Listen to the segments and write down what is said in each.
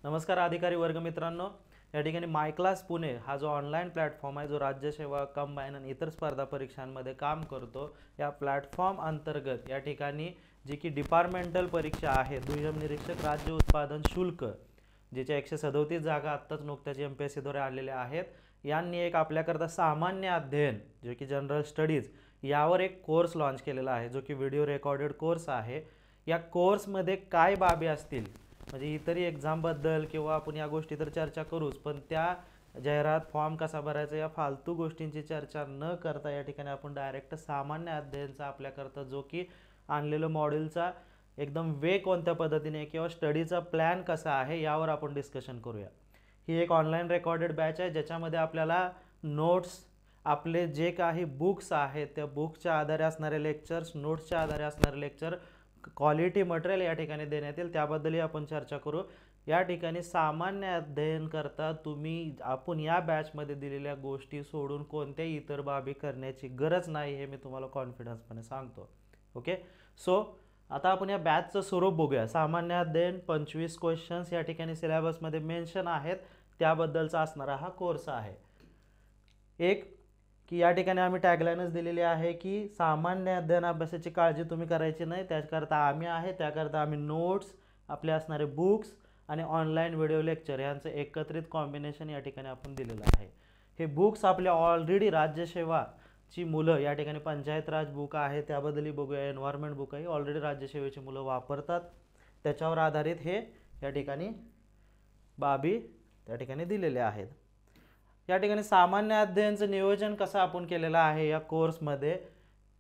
नमस्कार अधिकारी वर्ग मित्रांनो, या ठिकाणी माय क्लास पुणे हा जो ऑनलाईन प्लॅटफॉर्म आहे जो राज्यसेवा कंबाईन आणि इतर स्पर्धा परीक्षांमध्ये काम करतो, या प्लॅटफॉर्म अंतर्गत या ठिकाणी जी की डिपार्टमेंटल परीक्षा आहे दुय्यम निरीक्षक राज्य उत्पादन शुल्क, जिच्या 137 जागा आत्ताच नुकत्याच MPSCद्वारे आलेल्या आहेत, यांनी एक आपल्याकरता सामान्य अध्ययन जे की जनरल स्टडीज यावर एक कोर्स लॉन्च केलेला आहे, जो की व्हिडिओ रेकॉर्डेड कोर्स आहे। या कोर्समध्ये काय बाबी असतील म्हणजे इतरही एक्झामबद्दल किंवा आपण या गोष्टी तर चर्चा करूच, पण त्या जाहिरात फॉर्म कसा भरायचा या फालतू गोष्टींची चर्चा न करता या ठिकाणी आपण डायरेक्ट सामान्य अध्ययनचा आपल्याकरता जो की आणलेलं मॉड्यूलचा एकदम वे कोणत्या पद्धतीने किंवा स्टडीचा प्लॅन कसा आहे यावर आपण डिस्कशन करूया। ही एक ऑनलाईन रेकॉर्डेड बॅच आहे ज्याच्यामध्ये आपल्याला नोट्स, आपले जे काही बुक्स आहेत त्या बुकच्या आधारे असणारे लेक्चर्स, नोट्सच्या आधारे असणारे लेक्चर, क्वालिटी मटेरियल या ठिकाणी देण्यात येईल, त्याबद्दलही आपण चर्चा करू। या ठिकाणी सामान्य अध्ययन करता तुम्ही आपण या बॅचमध्ये दिलेल्या गोष्टी सोडून कोणत्याही इतर बाबी करण्याची गरज नाही, हे मी तुम्हाला कॉन्फिडन्सपणे सांगतो। ओके, सो आता आपण या बॅचचं स्वरूप बघूया। सामान्य अध्ययन 25 क्वेश्चन्स या ठिकाणी सिलेबसमध्ये मेन्शन आहेत, त्याबद्दलचा असणारा हा कोर्स आहे। एक की या ठिकाणी आम्ही टॅगलाईनच दिलेली आहे की सामान्य अध्ययन अभ्यासाची काळजी तुम्ही करायची नाही, त्याकरता आम्ही आहे, त्याकरता आम्ही नोट्स, आपले असणारे बुक्स आणि ऑनलाईन व्हिडिओ लेक्चर यांचं एकत्रित कॉम्बिनेशन या ठिकाणी आपण दिलेलं आहे। हे बुक्स आपल्या ऑलरेडी राज्यसेवाची मुलं या ठिकाणी पंचायत राज बुक आहे त्याबद्दलही बघूया, एन्व्हायरमेंट बुक आहे, ऑलरेडी राज्यसेवेची मुलं वापरतात, त्याच्यावर आधारित हे या ठिकाणी बाबी त्या ठिकाणी दिलेल्या आहेत। या ठिकाणी सामान्य अध्ययनचं नियोजन कसं आपण केलेलं आहे या कोर्समध्ये,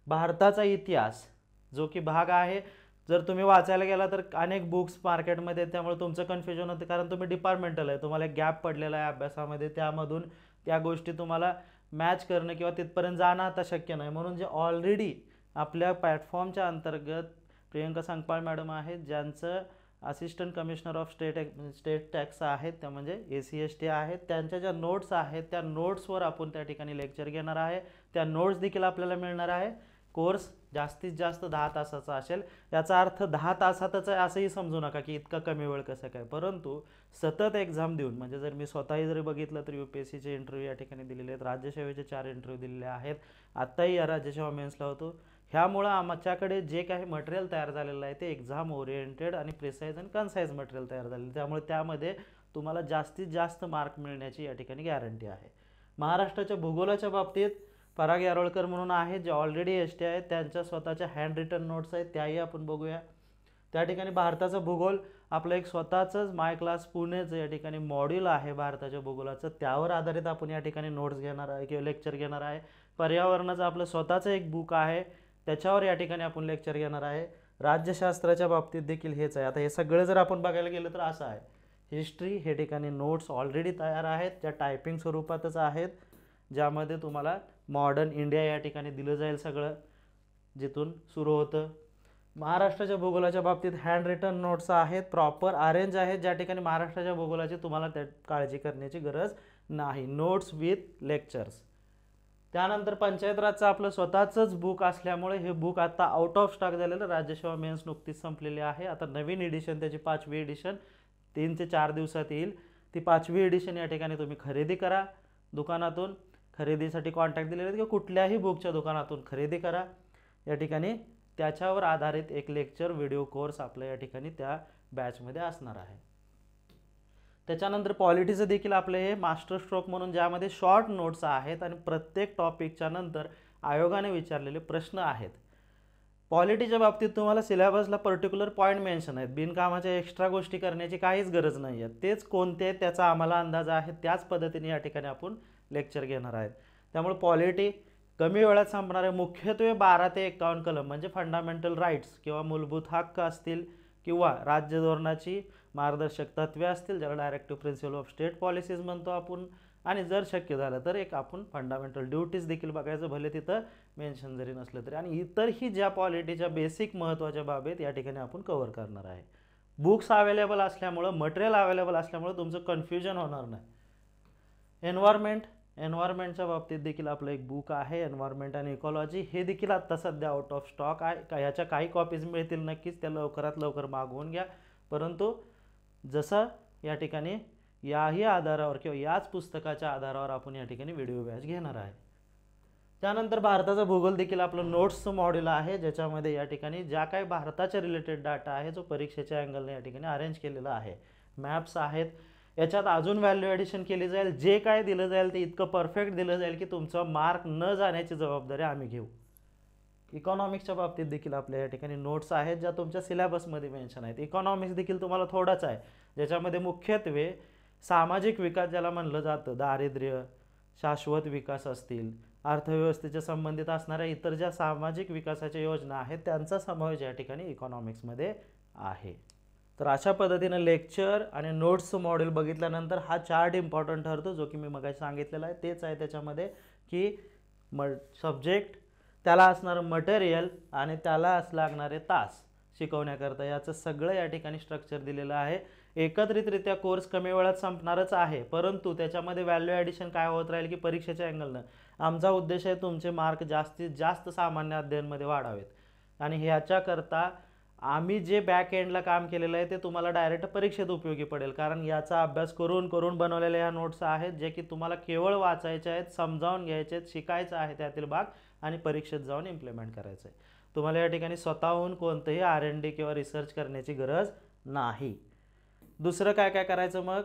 भारताचा इतिहास जो की भाग आहे, जर तुम्ही वाचायला गेला तर अनेक बुक्स मार्केटमध्ये, त्यामुळे तुमचं कन्फ्युजन होतं कारण तुम्ही डिपार्टमेंटल आहे, तुम्हाला गॅप पडलेला आहे अभ्यासामध्ये, त्यामधून त्या गोष्टी तुम्हाला मॅच करणं किंवा तिथपर्यंत जाणं आता शक्य नाही, म्हणून जे ऑलरेडी आपल्या प्लॅटफॉर्मच्या अंतर्गत प्रियंका संगपाळ मॅडम आहेत, ज्यांचं assistant commissioner of state tax आहेत, त्या म्हणजे ACST आहेत, त्यांच्या ज्या नोट्स आहेत त्या नोट्सवर आपण त्या ठिकाणी लेक्चर घेणार आहे। त्या नोट्स देखील आपल्याला मिळणार आहे। कोर्स जास्तीत जास्त 10 तासाचा असेल, याचा अर्थ 10 तासातच आहे असंही समजू नका की इतका कमी वेळ कसं काय, परंतु सतत एक्झाम देऊन, म्हणजे जर मी स्वतःही जरी बघितलं तर UPSCचे इंटरव्ह्यू या ठिकाणी दिलेले आहेत, राज्यसेवेचे 4 इंटरव्ह्यू दिलेले आहेत, आत्ताही या राज्यसेवा मेन्सला होतो। ह्यामुळं आमच्याकडे जे काही मटेरियल तयार झालेलं आहे ते एक्झाम ओरिएंटेड आणि प्रिसाईज आणि कन्साईज मटेरियल तयार झालेलं आहे, त्यामुळे त्यामध्ये तुम्हाला जास्तीत जास्त मार्क मिळण्याची या ठिकाणी गॅरंटी आहे। महाराष्ट्राच्या भूगोलाच्या बाबतीत पराग यारोळकर म्हणून आहेत, जे ऑलरेडी ST आहेत, त्यांच्या स्वतःच्या हँड रिटन नोट्स आहेत, त्याही आपण बघूया। त्या ठिकाणी भारताचा भूगोल आपलं एक स्वतःचंच माय क्लास पुणेचं या ठिकाणी मॉड्यूल आहे भारताच्या भूगोलाचं, त्यावर आधारित आपण या ठिकाणी नोट्स घेणार आहे किंवा लेक्चर घेणार आहे। पर्यावरणाचं आपलं स्वतःचं एक बुक आहे, त्याच्यावर या ठिकाणी आपण लेक्चर घेणार आहे। राज्यशास्त्राच्या बाबतीत देखील हेच आहे। आता हे सगळं जर आपण बघायला गेलं तर असं आहे, हिस्ट्री हे ठिकाणी नोट्स ऑलरेडी तयार आहेत, त्या टायपिंग स्वरूपातच आहेत, ज्यामध्ये तुम्हाला मॉडर्न इंडिया या ठिकाणी दिलं जाईल सगळं, जिथून सुरू होतं। महाराष्ट्राच्या भूगोलाच्या बाबतीत हँड रिटन नोट्स आहेत, प्रॉपर अरेंज आहेत, ज्या ठिकाणी महाराष्ट्राच्या भूगोलाची तुम्हाला त्या काळजी करण्याची गरज नाही, नोट्स विथ लेक्चर्स। त्यानंतर पंचायत राजचं आपलं स्वतःचंच बुक असल्यामुळे हे बुक आता आउट ऑफ स्टॉक झालेलं, राज्यसेवा मेन्स नुकतीच संपलेली आहे, आता नवीन एडिशन, त्याची 5वी एडिशन 3 ते 4 दिवसात येईल। ती 5वी एडिशन या ठिकाणी तुम्ही खरेदी करा दुकानातून, खरेदीसाठी कॉन्टॅक्ट दिलेले आहेत किंवा कुठल्याही बुकच्या दुकानातून खरेदी करा। या ठिकाणी त्याच्यावर आधारित एक लेक्चर व्हिडिओ कोर्स आपल्या या ठिकाणी त्या बॅचमध्ये असणार आहे। त्याच्यानंतर पॉलिटीचं देखील आपलं हे मास्टर स्ट्रोक म्हणून, ज्यामध्ये शॉर्ट नोट्स आहेत आणि प्रत्येक टॉपिकच्या नंतर आयोगाने विचारलेले प्रश्न आहेत। पॉलिटीच्या बाबतीत तुम्हाला सिलेबसला पर्टिक्युलर पॉईंट मेन्शन आहेत, बिनकामाच्या एक्स्ट्रा गोष्टी करण्याची काहीच गरज नाही आहे, तेच कोणते त्याचा आम्हाला अंदाज आहे, त्याच पद्धतीने या ठिकाणी आपण लेक्चर घेणार आहेत। त्यामुळे पॉलिटी कमी वेळात संपणार आहे। मुख्यत्वे 12 ते 51 कलम म्हणजे फंडामेंटल राईट्स किंवा मूलभूत हक्क असतील किंवा राज्य धोरणाची मार्गदर्शक तत्त्वे असतील, ज्याला directive principle of state policies म्हणतो आपण, आणि जर शक्य झालं तर एक आपण फंडामेंटल ड्युटीज देखील बघायचं, भले तिथं मेन्शन जरी नसलं तरी, आणि इतरही ज्या पॉलिटीच्या बेसिक महत्त्वाच्या बाबीत या ठिकाणी आपण कव्हर करणार आहे। बुक्स अवेलेबल असल्यामुळं, मटेरियल अवेलेबल असल्यामुळं तुमचं कन्फ्युजन होणार नाही। एन्व्हायरमेंटच्या बाबतीत देखील आपलं एक बुक आहे, एन्व्हायरमेंट आणि इकॉलॉजी, हे देखील आत्ता सध्या आउट ऑफ स्टॉक आहे, ह्याच्या काही कॉपीज मिळतील नक्कीच, त्या लवकरात लवकर मागवून घ्या, परंतु जसं या ठिकाणी याही आधारावर किंवा याच पुस्तकाच्या आधारावर आपण या ठिकाणी व्हिडिओ बॅच घेणार आहे. त्यानंतर भारताचा भूगोल देखील आपलं नोट्सचं मॉड्यूल आहे, ज्याच्यामध्ये या ठिकाणी ज्या काही भारताच्या रिलेटेड डाटा आहे जो परीक्षेच्या अँगलने या ठिकाणी अरेंज केलेला आहे. मॅप्स आहेत, याच्यात अजून व्हॅल्यू ॲडिशन केली जाईल. जे काय दिलं जाईल ते इतकं परफेक्ट दिलं जाईल की तुमचा मार्क न जाण्याची जबाबदारी आम्ही घेऊ. इकॉनॉमिक्सच्या बाबतीत देखील आपल्या या ठिकाणी नोट्स आहेत ज्या तुमच्या सिलेबसमध्ये मेन्शन आहेत. इकॉनॉमिक्स देखील तुम्हाला थोडाच आहे, ज्याच्यामध्ये मुख्यत्वे सामाजिक विकास ज्याला म्हणलं जातं, दारिद्र्य, शाश्वत विकास असतील, अर्थव्यवस्थेच्या संबंधित असणाऱ्या इतर ज्या सामाजिक विकासाच्या योजना आहेत त्यांचा समावेश या ठिकाणी इकॉनॉमिक्समध्ये आहे. तर अशा पद्धतीनं लेक्चर आणि नोट्सचं मॉड्यूल बघितल्यानंतर हा चार्ट इम्पॉर्टंट ठरतो, जो की मी मगाशी सांगितलेला आहे. तेच आहे त्याच्यामध्ये की सब्जेक्ट, त्याला असणारं मटेरियल आणि त्याला लागणारे तास शिकवण्याकरता याचं सगळं या ठिकाणी स्ट्रक्चर दिलेलं आहे. एकत्रितरित्या कोर्स कमी वेळात संपणारच आहे, परंतु त्याच्यामध्ये व्हॅल्यू ॲडिशन काय होत राहील की परीक्षेच्या अँगलनं आमचा उद्देश आहे तुमचे मार्क जास्तीत जास्त सामान्य अध्ययनमध्ये वाढावेत. आणि ह्याच्याकरता आम्ही जे बॅक एंडला काम केलेलं आहे ते तुम्हाला डायरेक्ट परीक्षेत उपयोगी पडेल, कारण याचा अभ्यास करून करून बनवलेल्या ह्या नोट्स आहेत जे की तुम्हाला केवळ वाचायच्या आहेत, समजावून घ्यायचे आहेत, शिकायचं आहे त्यातील भाग आणि परीक्षेत जाऊन इम्प्लिमेंट करायचं आहे. तुम्हाला या ठिकाणी स्वतःहून कोणतंही R&D किंवा रिसर्च करण्याची गरज नाही. दुसरं काय काय करायचं मग,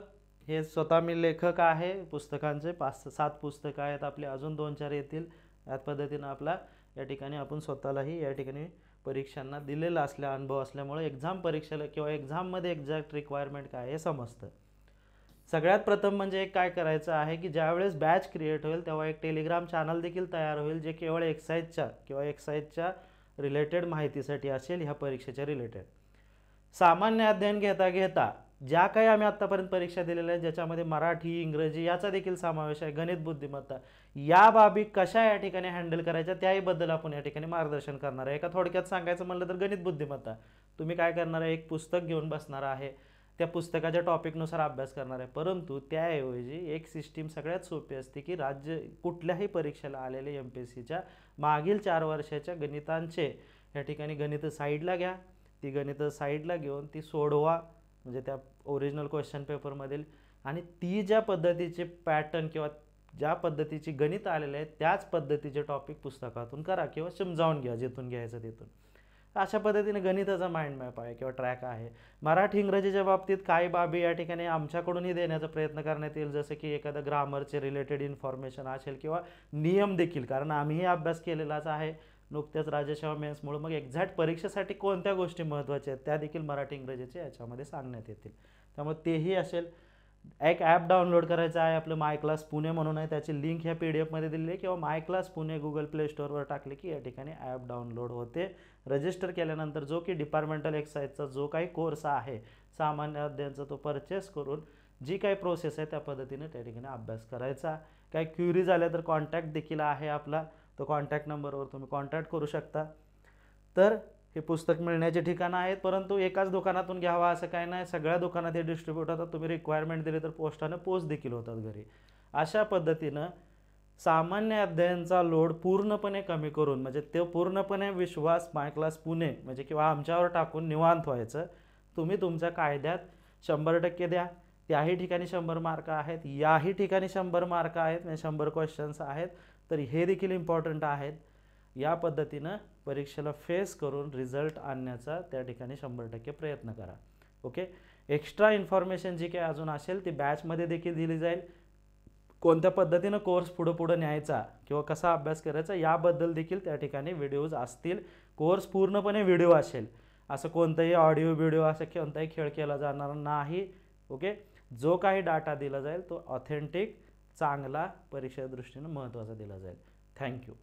हे स्वतः मी लेखक आहे, पुस्तकांचे 5-7 पुस्तकं आहेत आपली, अजून 2-4 येतील. याच पद्धतीनं आपला या ठिकाणी आपण स्वतःलाही या ठिकाणी परीक्षांना दिलेला अनुभव असल्यामुळे एक्झाम परीक्षेला किंवा एक्झाममध्ये एक्झॅक्ट रिक्वायरमेंट काय हे समजतं. सगळ्यात प्रथम म्हणजे एक काय करायचं आहे की ज्यावेळेस बॅच क्रिएट होईल तेव्हा एक टेलिग्राम चॅनल देखील तयार होईल, जे केवळ एक्साईजच्या रिलेटेड माहितीसाठी असेल, ह्या परीक्षेच्या रिलेटेड. सामान्य अध्ययन घेता घेता ज्या काही आम्ही आत्तापर्यंत परीक्षा दिलेल्या आहेत, ज्याच्यामध्ये मराठी, इंग्रजी याचा देखील समावेश आहे, गणित, बुद्धिमत्ता, या बाबी कशा या ठिकाणी हँडल करायच्या त्याहीबद्दल आपण या ठिकाणी मार्गदर्शन करणार आहे. एका थोडक्यात सांगायचं म्हणलं तर गणित, बुद्धिमत्ता तुम्ही काय करणार आहे, एक पुस्तक घेऊन बसणार आहे, त्या पुस्तकाच्या टॉपिकनुसार अभ्यास करणार आहे. परंतु त्याऐवजी एक सिस्टीम सगळ्यात सोपी असते की राज्य कुठल्याही परीक्षेला आलेले MPSCच्या मागील 4 वर्षाच्या गणितांचे या ठिकाणी गणित साईडला घ्या, ती गणित साईडला घेऊन ती सोडवा, म्हणजे त्या ओरिजिनल क्वेश्चन पेपरमधील, आणि ती ज्या पद्धतीचे पॅटर्न किंवा ज्या पद्धतीची गणित आलेले आहेत त्याच पद्धतीचे टॉपिक पुस्तकातून करा किंवा समजावून घ्या जिथून घ्यायचं तिथून. अशा पद्धतीने गणिताचा माइंड मॅप आहे किंवा ट्रॅक आहे. मराठी, इंग्रजीच्या बाबतीत काही बाबी या ठिकाणी आमच्याकडूनही देण्याचा प्रयत्न करण्यात येईल, जसं की एखादं ग्रामरचे रिलेटेड इन्फॉर्मेशन असेल किंवा नियम देखील, कारण आम्हीही अभ्यास केलेलाच आहे नुकत्याच राज्यसेवा मेन्समुळे. मग एक्झॅक्ट परीक्षेसाठी कोणत्या गोष्टी महत्त्वाच्या आहेत त्या देखील मराठी, इंग्रजीचे याच्यामध्ये सांगण्यात येतील. त्यामुळे तेही असेल. एक ॲप डाउनलोड करायचं आहे आपलं, माय क्लास पुणे म्हणून आहे, त्याची लिंक ह्या PDF मध्ये दिलेली आहे, किंवा माय क्लास पुणे गुगल प्ले स्टोअरवर टाकले की या ठिकाणी ॲप डाउनलोड होते. रजिस्टर केल्यानंतर जो की डिपार्टमेंटल एक्साईजचा जो काही कोर्स आहे सामान्य अध्ययनचा, तो परचेस करून जी काही प्रोसेस आहे त्या पद्धतीने त्या ठिकाणी अभ्यास करायचा. काही क्युरी झाल्या तर कॉन्टॅक्ट देखील आहे आपला, तो कॉन्टॅक्ट नंबरवर तुम्ही कॉन्टॅक्ट करू शकता. तर हे पुस्तक मिळण्याचे ठिकाणं आहेत, परंतु एकाच दुकानातून घ्यावा असं काय नाही, सगळ्या दुकानात हे डिस्ट्रीब्यूट होतात. तुम्ही रिक्वायरमेंट दिली तर पोस्टाने पोस्ट देखील होतात घरी. अशा पद्धतीनं सामान्य अध्ययनचा लोड पूर्णपणे कमी करून, म्हणजे ते पूर्णपणे विश्वास माय क्लास पुणे म्हणजे किंवा आमच्यावर टाकून निवांत व्हायचं. तुम्ही तुमच्या कायद्यात 100% द्या, त्याही ठिकाणी 100 मार्क आहेत, याही ठिकाणी 100 मार्क आहेत, म्हणजे 100 क्वेश्चन्स आहेत, तर हे देखील इम्पॉर्टंट आहेत. या पद्धतीनं परीक्षेला फेस करून रिझल्ट आणण्याचा त्या ठिकाणी 100% प्रयत्न करा. ओके. एक्स्ट्रा इन्फॉर्मेशन जी काही अजून असेल ती बॅचमध्ये देखील दिली जाईल. कोणत्या पद्धतीनं कोर्स पुढं न्यायचा किंवा कसा अभ्यास करायचा याबद्दल देखील त्या ठिकाणी व्हिडिओज असतील. कोर्स पूर्णपणे व्हिडिओ असेल, असं कोणताही ऑडिओ व्हिडिओ असं कोणताही खेळ केला जाणार नाही. ओके. जो काही डाटा दिला जाईल तो ऑथेंटिक, चांगला, परीक्षेच्या दृष्टीनं महत्त्वाचा दिला जाईल. थँक्यू.